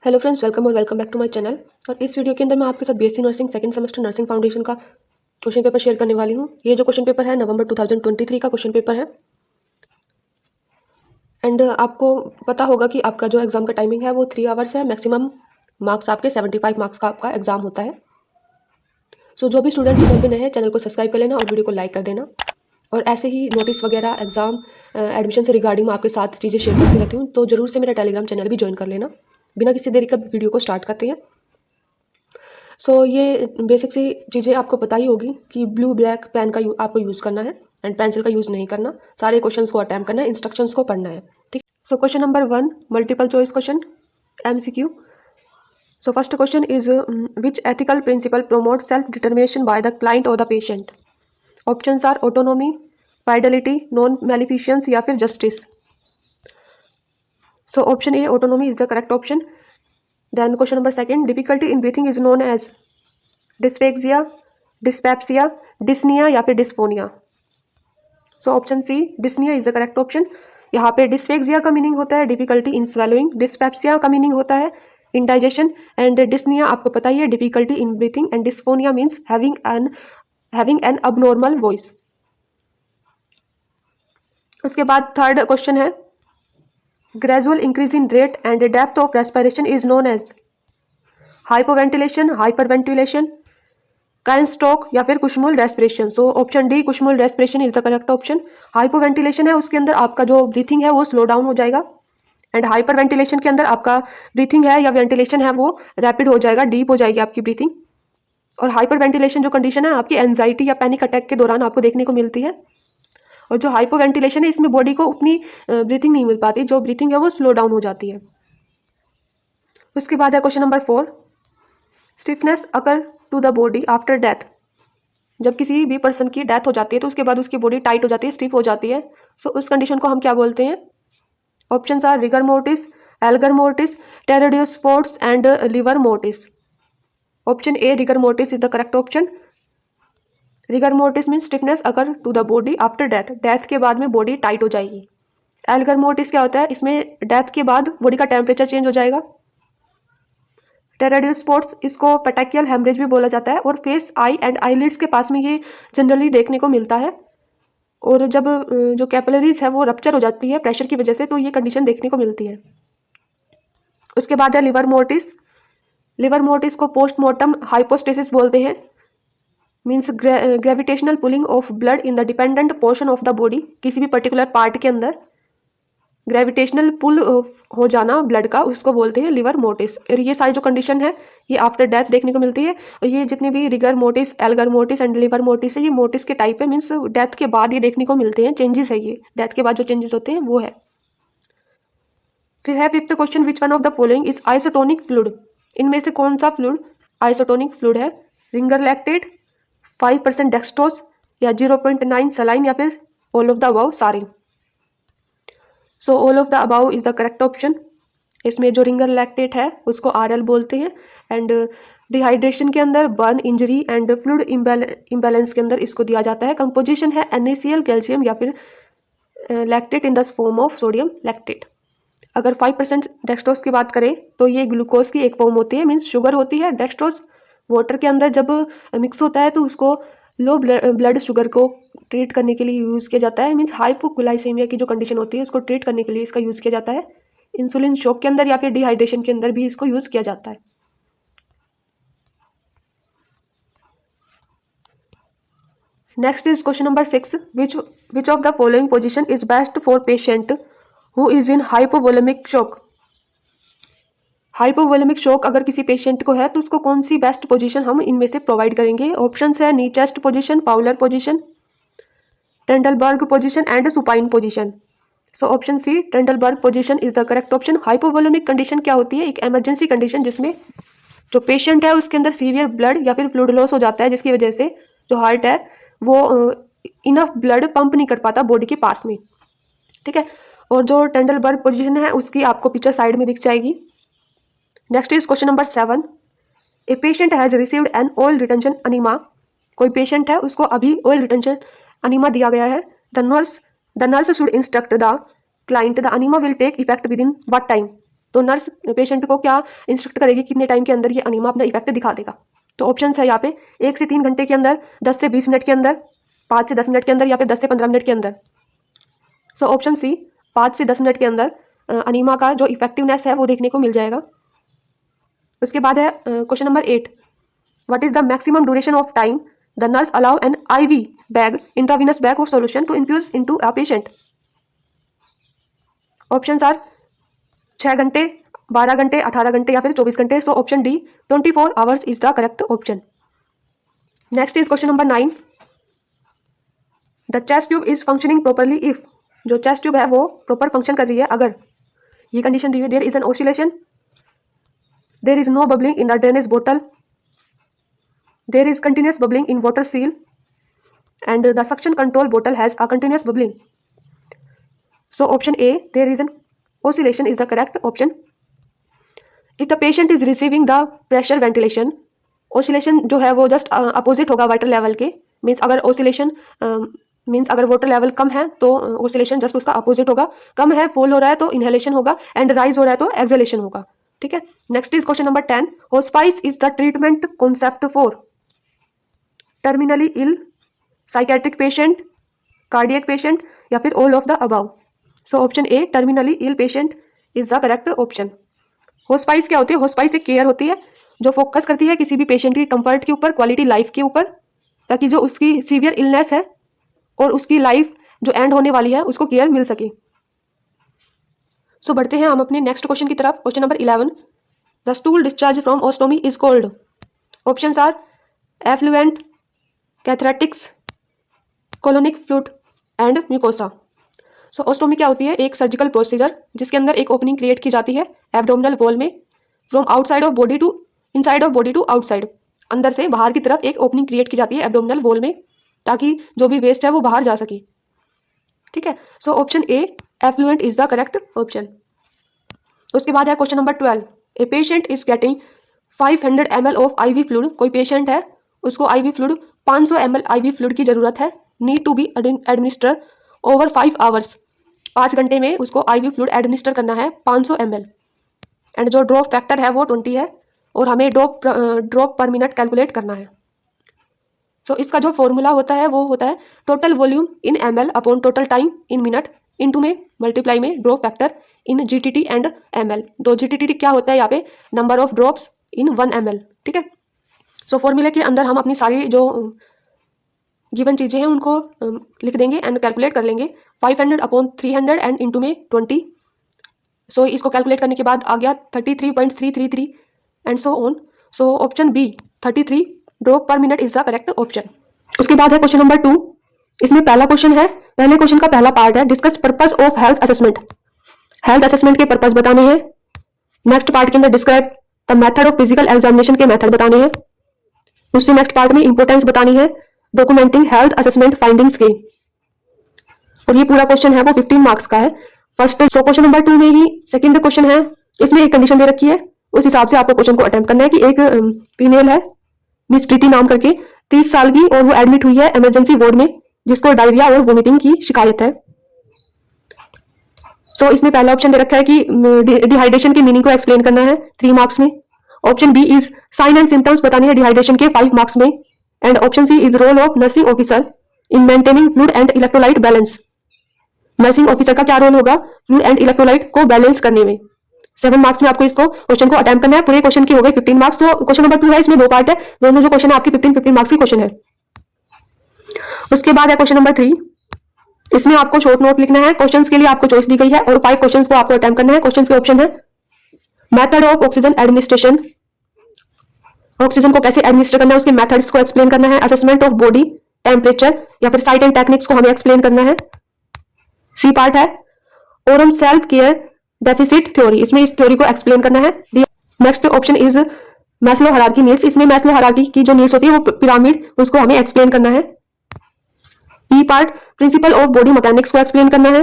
Hello friends, welcome और welcome back to my channel. और इस वीडियो के अंदर मैं आपके साथ BSc nursing second semester nursing foundation का क्वेश्चन पेपर शेयर करने वाली हूँ। ये जो क्वेश्चन पेपर है नवंबर 2023 का क्वेश्चन पेपर है। एंड आपको पता होगा कि आपका जो एग्ज़ाम का टाइमिंग है वो 3 आवर्स है। मैक्सिमम मार्क्स आपके 75 मार्क्स का आपका एग्ज़ाम होता है। सो जो भी स्टूडेंट चैनल पर नए हैं, चैनल को सब्सक्राइब कर लेना और वीडियो को लाइक कर देना। और ऐसे ही नोटिस वगैरह एग्ज़ाम एडमिशन से रिगार्डिंग मैं आपके साथ चीज़ें शेयर करती रहती हूँ, तो ज़रूर से मेरा टेलीग्राम चैनल भी ज्वाइन कर लेना। बिना किसी देरी का वीडियो को स्टार्ट करते हैं। ये बेसिक सी चीज़ें आपको पता ही होगी कि ब्लू ब्लैक पेन का आपको यूज़ करना है एंड पेंसिल का यूज़ नहीं करना। सारे क्वेश्चंस को अटैम्प्ट करना है, इंस्ट्रक्शंस को पढ़ना है। ठीक। Question number 1, multiple choice question, MCQ। First question is which ethical principle promote self determination by the client और the patient. Options are autonomy, fidelity, non maleficence या फिर justice. Option A autonomy is the correct option. Then question number second, difficulty in breathing is known as dysphagia, dyspepsia, dyspnoea या फिर dysphonia. Option C dyspnoea is the correct option. यहाँ पे dysphagia का meaning होता है difficulty in swallowing, dyspepsia का meaning होता है इंडाइजेशन एंड डिस्निया आपको पता ही है difficulty in breathing and dysphonia means having an abnormal voice. उसके बाद थर्ड क्वेश्चन है gradual increase in rate and depth of respiration is known as hypoventilation, hyperventilation, Cheyne Stokes या फिर Kussmaul respiration. Option D Kussmaul respiration is the correct option. Hypoventilation है उसके अंदर आपका जो ब्रीथिंग है वो स्लो डाउन हो जाएगा एंड हाइपर वेंटिलेशन के अंदर आपका ब्रीथिंग है या वेंटिलेशन है वो रैपिड हो जाएगा, डीप हो जाएगी आपकी ब्रीथिंग। और हाइपर वेंटिलेशन जो कंडीशन है आपकी एंजाइटी या पैनिक अटैक के दौरान आपको देखने को मिलती है। और जो हाइपो वेंटिलेशन है इसमें बॉडी को उतनी ब्रीथिंग नहीं मिल पाती, जो ब्रीथिंग है वो स्लो डाउन हो जाती है। उसके बाद है question number 4, stiffness occur to the body after death. जब किसी भी पर्सन की डेथ हो जाती है तो उसके बाद उसकी बॉडी टाइट हो जाती है, स्टिफ हो जाती है। उस कंडीशन को हम क्या बोलते हैं? Options are rigor mortis, algor mortis, tardieu spots and livor mortis. Option A rigor mortis is the correct option. Rigor mortis means stiffness occur to the body after death, death के बाद में बॉडी टाइट हो जाएगी। Elgar mortis क्या होता है? इसमें death के बाद बॉडी का टेम्परेचर चेंज हो जाएगा। टेराडियल स्पॉट्स इसको पेटेकियल हेमरेज भी बोला जाता है और फेस, आई एंड आईलिड्स के पास में ये जनरली देखने को मिलता है। और जब जो कैपिलरीज है वो रप्चर हो जाती है प्रेशर की वजह से, तो ये कंडीशन देखने को मिलती है। उसके बाद है लिवर मोर्टिस। लिवर मोर्टिस को पोस्टमार्टम हाइपोस्टेसिस बोलते हैं, means gravitational pulling of blood in the dependent portion of the body. किसी भी पर्टिकुलर पार्ट के अंदर ग्रेविटेशनल पुल हो जाना ब्लड का, उसको बोलते हैं लिवर मोर्टिस। और ये सारी जो कंडीशन है ये आफ्टर डेथ देखने को मिलती है। और ये जितने भी rigor mortis, algor mortis and livor mortis है ये मोर्टिस के टाइप है, मीन्स डेथ के बाद ये देखने को मिलते हैं, चेंजेस है ये डेथ के बाद जो चेंजेस होते हैं वो है। फिर है fifth question, which one of the following is isotonic fluid. इनमें से कौन सा फ्लूइड आइसोटोनिक फ्लूइड है? रिंगर लैक्टेट, 5% डेक्सट्रोज या 0.9 सलाइन या फिर ऑल ऑफ द अबव सारे। All of the above is the correct option. इसमें जो रिंगर लैक्टेट है उसको RL बोलते हैं एंड डिहाइड्रेशन के अंदर, burn injury and fluid imbalance के अंदर इसको दिया जाता है। कंपोजिशन है NaCl कैल्शियम या फिर lactate in the form of sodium lactate. अगर 5% डेक्सट्रोज की बात करें तो ये ग्लूकोज की एक फॉर्म होती है, मीन्स शुगर होती है। डेक्सट्रोज वाटर के अंदर जब मिक्स होता है तो उसको लो ब्लड शुगर को ट्रीट करने के लिए यूज़ किया जाता है, मीन्स हाइपोग्लाइसेमिया की जो कंडीशन होती है उसको ट्रीट करने के लिए इसका यूज़ किया जाता है। इंसुलिन शॉक के अंदर या फिर डिहाइड्रेशन के अंदर भी इसको यूज़ किया जाता है। Next is question number 6, which of the following position is best for patient who is in hypovolemic shock. Hypovolemic shock अगर किसी पेशेंट को है तो उसको कौन सी बेस्ट पोजीशन हम इनमें से प्रोवाइड करेंगे? ऑप्शंस है knee chest position, Fowler position, Trendelenburg position and supine position. Option C Trendelenburg position is the correct option. Hypovolemic condition क्या होती है? एक इमरजेंसी कंडीशन जिसमें जो पेशेंट है उसके अंदर सीवियर ब्लड या फिर फ्लूइड लॉस हो जाता है, जिसकी वजह से जो हार्ट है वो इनफ ब्लड पंप नहीं कर पाता बॉडी के पास में। ठीक है। और जो टेंडलबर्ग पोजीशन है उसकी आपको पिक्चर साइड में दिख जाएगी। Next is question number 7, a patient has received an oil retention enema. कोई पेशेंट है उसको अभी ऑयल रिटेंशन अनीमा दिया गया है। The nurse should instruct the client the enema will take effect within what time. तो nurse patient को क्या इंस्ट्रक्ट करेगी, कितने टाइम के अंदर ये अनीमा अपना इफेक्ट दिखा देगा। तो ऑप्शन है यहाँ पे 1 से 3 घंटे के अंदर, 10 से 20 मिनट के अंदर, 5 से 10 मिनट के अंदर, या फिर 10 से 15 मिनट के अंदर। सो ऑप्शन सी 5 से 10 मिनट के अंदर अनीमा का जो इफेक्टिवनेस है वो देखने को मिल जाएगा। उसके बाद है question number 8, what is the maximum duration of time the nurse allow an IV bag, intravenous bag of solution to infuse into a patient. Options are 6 घंटे, 12 घंटे, 18 घंटे या फिर 24 घंटे। So option D 24 hours is the correct option. Next is question number 9, the chest tube is functioning properly if, जो chest tube है वो proper function कर रही है अगर ये कंडीशन दी हुई, there is an oscillation, there is no bubbling in the drainage बोतल, there is continuous bubbling in water seal, and the suction control बोतल has a continuous bubbling. So option A there is an oscillation is the correct option. If the patient is receiving the pressure ventilation, oscillation जो है वो just opposite होगा water level के, means अगर oscillation means अगर water level कम है तो oscillation just उसका अपोजिट होगा, कम है फॉल हो रहा है तो इनहेलेशन होगा, एंड राइज हो रहा है तो एक्सहेलेशन होगा। ठीक है, next is question number 10, hospice is the treatment concept for terminally ill, psychiatric patient, cardiac patient, या फिर all of the above. So option A terminally ill patient is the correct option. Hospice क्या होती है? होस्पाइस एक care होती है जो focus करती है किसी भी पेशेंट की कंफर्ट के ऊपर, क्वालिटी लाइफ के ऊपर, ताकि जो उसकी सीवियर इलनेस है और उसकी लाइफ जो एंड होने वाली है उसको केयर मिल सके। सो बढ़ते हैं हम अपने नेक्स्ट क्वेश्चन की तरफ। Question number 11, the stool discharge from ostomy is called. Options are effluent, cathartics, colonic fluid and mucosa. So ostomy क्या होती है? एक सर्जिकल प्रोसीजर जिसके अंदर एक ओपनिंग क्रिएट की जाती है एब्डोमिनल वॉल में, from outside of body to inside of body to outside, अंदर से बाहर की तरफ एक ओपनिंग क्रिएट की जाती है एब्डोमिनल वॉल में, ताकि जो भी वेस्ट है वो बाहर जा सके। ठीक है, so option A effluent is the correct option. उसके बाद है question number 12, a patient is getting 500 ml of IV fluid. कोई पेशेंट है उसको IV fluid 500 ml IV fluid की जरूरत है, need to be administer over 5 hours. 5 घंटे में उसको IV फ्लूइड एडमिनिस्टर करना है 500 ml, एंड जो ड्रॉप फैक्टर है वो 20 है, और हमें ड्रॉप पर मिनट कैलकुलेट करना है। सो इसका जो फॉर्मूला होता है वो होता है total volume in ml upon total time in minute, into में मल्टीप्लाई में drop factor in GTT and ml। दो GTT क्या होता है यहाँ पे? Number of drops in 1 ml। ठीक है, सो फॉर्मूले के अंदर हम अपनी सारी जो गिवन चीज़ें हैं उनको लिख देंगे एंड कैलकुलेट कर लेंगे। 500 अपॉन 300 एंड इंटू में 20। सो इसको कैलकुलेट करने के बाद आ गया 33.333 and so on. So option B 33 drop per minute is the correct option. उसके बाद है क्वेश्चन नंबर 2, इसमें पहला क्वेश्चन है, पहले क्वेश्चन का पहला पार्ट है discuss purpose of health assessment. Health assessment के पर्पस बताने हैं। नेक्स्ट पार्ट के अंदर describe the method of physical examination के मेथड बताने हैं। उससे नेक्स्ट पार्ट में इंपोर्टेंस बतानी है डॉक्यूमेंटिंग हेल्थ असेसमेंट फाइंडिंग्स के, और ये पूरा क्वेश्चन है वो 15 मार्क्स का है फर्स्ट। सो क्वेश्चन नंबर 2 में ही सेकंड क्वेश्चन है, इसमें एक कंडीशन दे रखी है, उस हिसाब से आपको क्वेश्चन को अटेम्प्ट करना है कि एक फीमेल है मिस प्रीति नाम करके, 30 साल की, और वो एडमिट हुई है इमरजेंसी वार्ड में, जिसको डायरिया और वोमिटिंग की शिकायत है। सो इसमें पहला ऑप्शन दे रखा है कि डिहाइड्रेशन की मीनिंग को एक्सप्लेन करना है 3 मार्क्स में। Option B is sign and symptoms बताने हैं डिहाइड्रेशन के 5 मार्क्स में, and option C is role of nursing officer in maintaining fluid and electrolyte balance. Nursing officer का क्या रोल होगा फ्लूइड एंड इलेक्ट्रोलाइट को बैलेंस करने में। 7 मार्क्स में आपको इसको क्वेश्चन को अटेम्प्ट करना है। पूरे क्वेश्चन की हो गई 15 मार्क्स। तो क्वेश्चन नंबर 2 है, इसमें 2 पार्ट है, दोनों जो क्वेश्चन है आपके 15 मार्क्स की क्वेश्चन है। उसके बाद है क्वेश्चन नंबर 3, इसमें आपको शॉर्ट नोट लिखना है। क्वेश्चंस के लिए आपको चॉइस दी गई है और 5 क्वेश्चंस को आपको अटेम्प्ट करना है। क्वेश्चंस के ऑप्शन है method of oxygen administration, oxygen को कैसे एडमिनिस्टर करना है उसके मेथड्स को एक्सप्लेन करना है। असेसमेंट ऑफ बॉडी टेम्परेचर या फिर साइट एंड टेक्निक्स को हमें एक्सप्लेन करना है। सी पार्ट है Oram self care deficit theory, इसमें इस थ्योरी को एक्सप्लेन करना है। Next option is Maslow hierarchy needs, इसमें मैस्लो हायरार्की की जो नीड्स होती है वो पिरामिड, उसको हमें एक्सप्लेन करना है। E part principle of body mechanics को एक्सप्लेन करना है,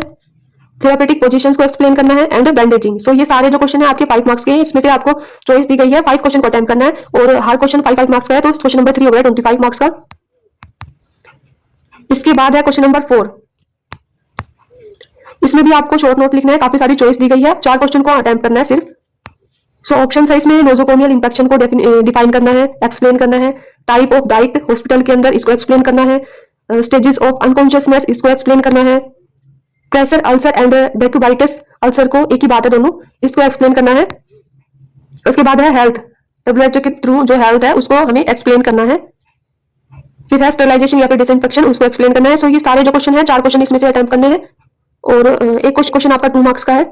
थेरापेटिक पोजीशंस को एक्सप्लेन करना है, एंड बैंडेजिंग। सो ये सारे जो क्वेश्चन है आपके 5 मार्क्स के हैं, इसमें से आपको चॉइस दी गई है 5 क्वेश्चन को अटेम्प्ट करना है, और हर क्वेश्चन 5 मार्क्स का है, तो क्वेश्चन नंबर 3 हो गया 25 मार्क्स का। इसके बाद है क्वेश्चन नंबर 4, इसमें भी आपको शॉर्ट नोट लिखना है, काफी सारी चॉइस दी गई है, 4 क्वेश्चन को अटेम्प्ट करना है सिर्फ। सो ऑप्शन है इसमें नोजोकोमियल इन्फेक्शन को डिफाइन करना है, एक्सप्लेन करना है, टाइप ऑफ डाइट हॉस्पिटल के अंदर इसको एक्सप्लेन करना है, स्टेजेस ऑफ अनकॉन्शियसनेस इसको एक्सप्लेन करना है, प्रेशर अल्सर एंड डेक्यूबाइटिस अल्सर को एक ही बात है दोनों, इसको एक्सप्लेन करना है। उसके बाद है हेल्थ, WHO के थ्रू जो हेल्थ है उसको हमें एक्सप्लेन करना है। फिर है स्टेरिलाइजेशन या फिर डिसइंफेक्शन, उसको एक्सप्लेन करना है। सो ये सारे जो क्वेश्चन है 4 क्वेश्चन इसमें से अटेम्प्ट करने हैं और एक क्वेश्चन आपका 2 मार्क्स का है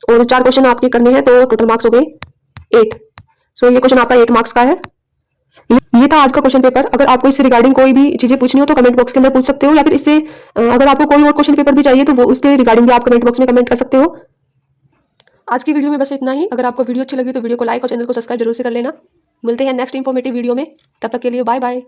और 4 क्वेश्चन आपके करने हैं तो टोटल मार्क्स हो गए 8। सो ये क्वेश्चन आपका 8 मार्क्स का है। ये था आज का क्वेश्चन पेपर। अगर आपको इससे रिगार्डिंग कोई भी चीजें पूछनी हो तो कमेंट बॉक्स के अंदर पूछ सकते हो, या फिर इससे अगर आपको कोई और क्वेश्चन पेपर भी चाहिए तो वो उसके रिगार्डिंग भी आप कमेंट बॉक्स में कमेंट कर सकते हो। आज की वीडियो में बस इतना ही। अगर आपको वीडियो अच्छी लगी तो वीडियो को लाइक और चैनल को सब्सक्राइब जरूर से कर लेना। मिलते हैं नेक्स्ट इंफॉर्मेटिव वीडियो में, तब तक के लिए बाय बाय।